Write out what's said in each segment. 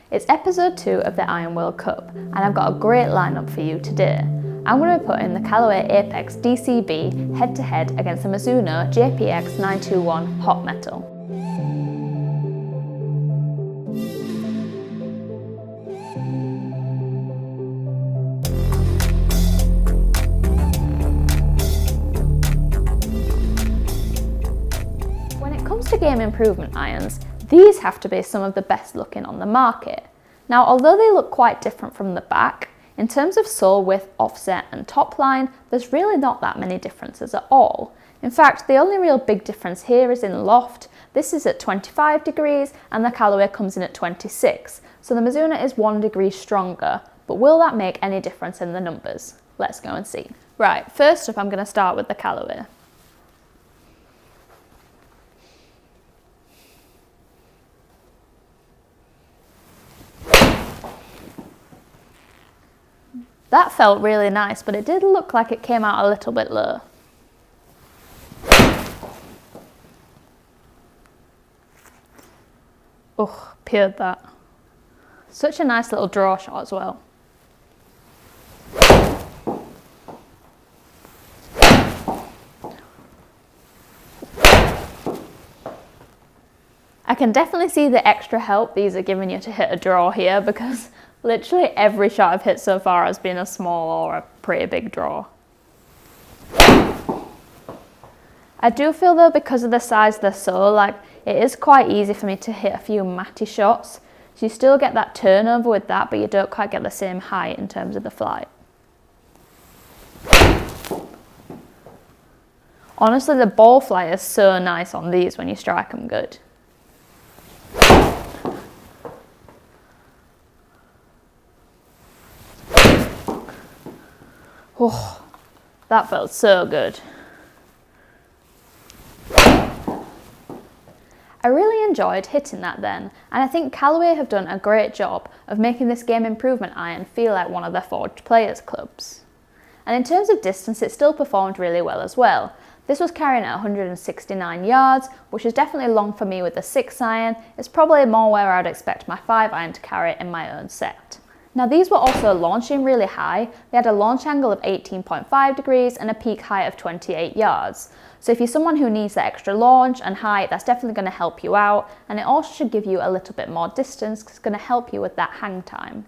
It's episode 2 of the Iron World Cup, and I've got a great lineup for you today. I'm going to be putting the Callaway Apex DCB head-to-head against the Mizuno JPX921 Hot Metal. When it comes to game improvement irons, these have to be some of the best looking on the market. Now, although they look quite different from the back, in terms of sole width, offset and top line, there's really not that many differences at all. In fact, the only real big difference here is in Loft. This is at 25 degrees and the Callaway comes in at 26, so the Mizuno is 1 degree stronger, but will that make any difference in the numbers? Let's go and see. Right, first up I'm going to start with the Callaway. That felt really nice, but it did look like it came out a little bit low. Oh, peered that. Such a nice little draw shot as well. I can definitely see the extra help these are giving you to hit a draw here, because literally every shot I've hit so far has been a small or a pretty big draw. I do feel though, because of the size of the sole, like it is quite easy for me to hit a few matty shots. So you still get that turnover with that, but you don't quite get the same height in terms of the flight. Honestly, the ball flight is so nice on these when you strike them good. Oh, that felt so good. I really enjoyed hitting that then, and I think Callaway have done a great job of making this game improvement iron feel like one of their Forged Players clubs. And in terms of distance, it still performed really well as well. This was carrying at 169 yards, which is definitely long for me with the 6 iron. It's probably more where I'd expect my 5 iron to carry in my own set. Now these were also launching really high. They had a launch angle of 18.5 degrees and a peak height of 28 yards. So if you're someone who needs that extra launch and height, that's definitely going to help you out, and it also should give you a little bit more distance because it's going to help you with that hang time.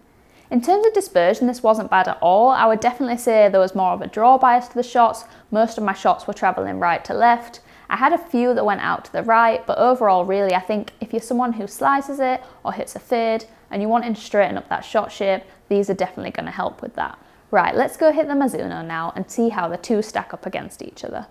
In terms of dispersion, this wasn't bad at all. I would definitely say there was more of a draw bias to the shots. Most of my shots were travelling right to left. I had a few that went out to the right, but overall really I think if you're someone who slices it or hits a fade and you're wanting to straighten up that shot shape, these are definitely going to help with that. Right, let's go hit the Mizuno now and see how the two stack up against each other.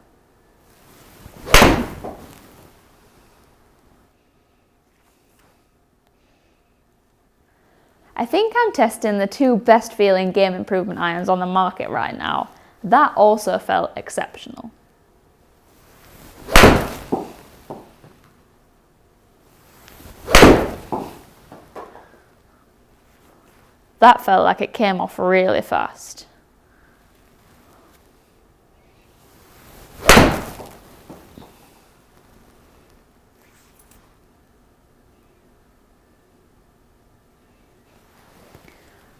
I think I'm testing the two best feeling game improvement irons on the market right now. That also felt exceptional. That felt like it came off really fast.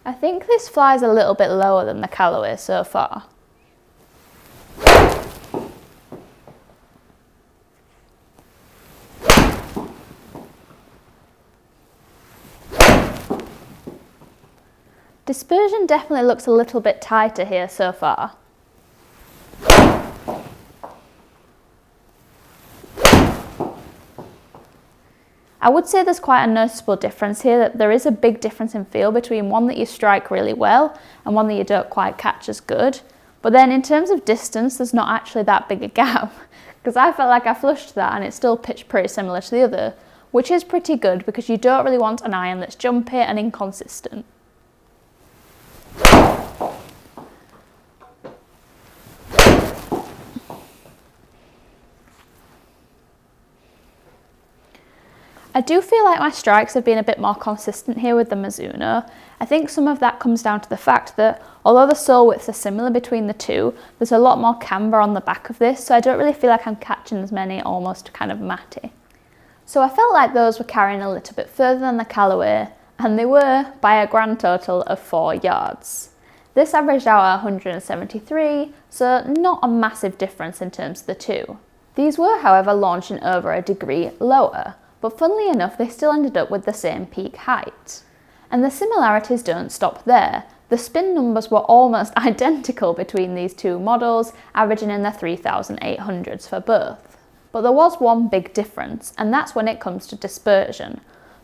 I think this flies a little bit lower than the Callaway so far. Dispersion definitely looks a little bit tighter here so far. I would say there's quite a noticeable difference here, that there is a big difference in feel between one that you strike really well and one that you don't quite catch as good. But then in terms of distance, there's not actually that big a gap, because I felt like I flushed that and it still pitched pretty similar to the other, which is pretty good because you don't really want an iron that's jumpy and inconsistent. I do feel like my strikes have been a bit more consistent here with the Mizuno. I think some of that comes down to the fact that although the sole widths are similar between the two, there's a lot more camber on the back of this, so I don't really feel like I'm catching as many almost kind of matty. So I felt like those were carrying a little bit further than the Callaway, and they were by a grand total of 4 yards. This averaged out at 173, so not a massive difference in terms of the two. These were, however, launching over a degree lower, but funnily enough they still ended up with the same peak height. And the similarities don't stop there. The spin numbers were almost identical between these two models, averaging in the 3,800s for both. But there was one big difference, and that's when it comes to dispersion.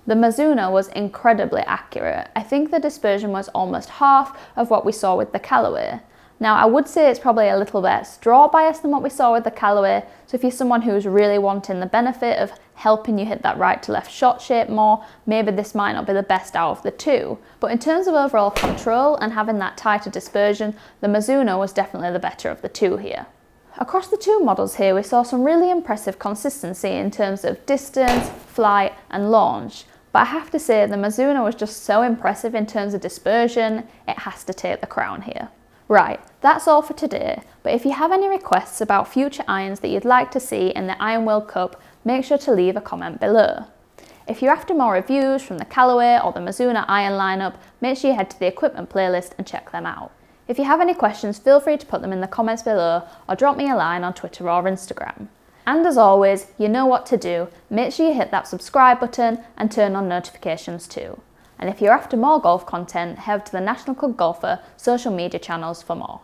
The Mizuno was incredibly accurate. I think the dispersion was almost half of what we saw with the Callaway. Now I would say it's probably a little less draw bias than what we saw with the Callaway, so if you're someone who's really wanting the benefit of helping you hit that right to left shot shape more, maybe this might not be the best out of the two. But in terms of overall control and having that tighter dispersion, the Mizuno was definitely the better of the two here. Across the two models here we saw some really impressive consistency in terms of distance, flight and launch. But I have to say the Mizuno was just so impressive in terms of dispersion, it has to take the crown here. Right, that's all for today, but if you have any requests about future irons that you'd like to see in the Iron World Cup, make sure to leave a comment below. If you're after more reviews from the Callaway or the Mizuno iron lineup, make sure you head to the equipment playlist and check them out. If you have any questions, feel free to put them in the comments below or drop me a line on Twitter or Instagram. And as always, you know what to do, make sure you hit that subscribe button and turn on notifications too. And if you're after more golf content, head to the National Club Golfer social media channels for more.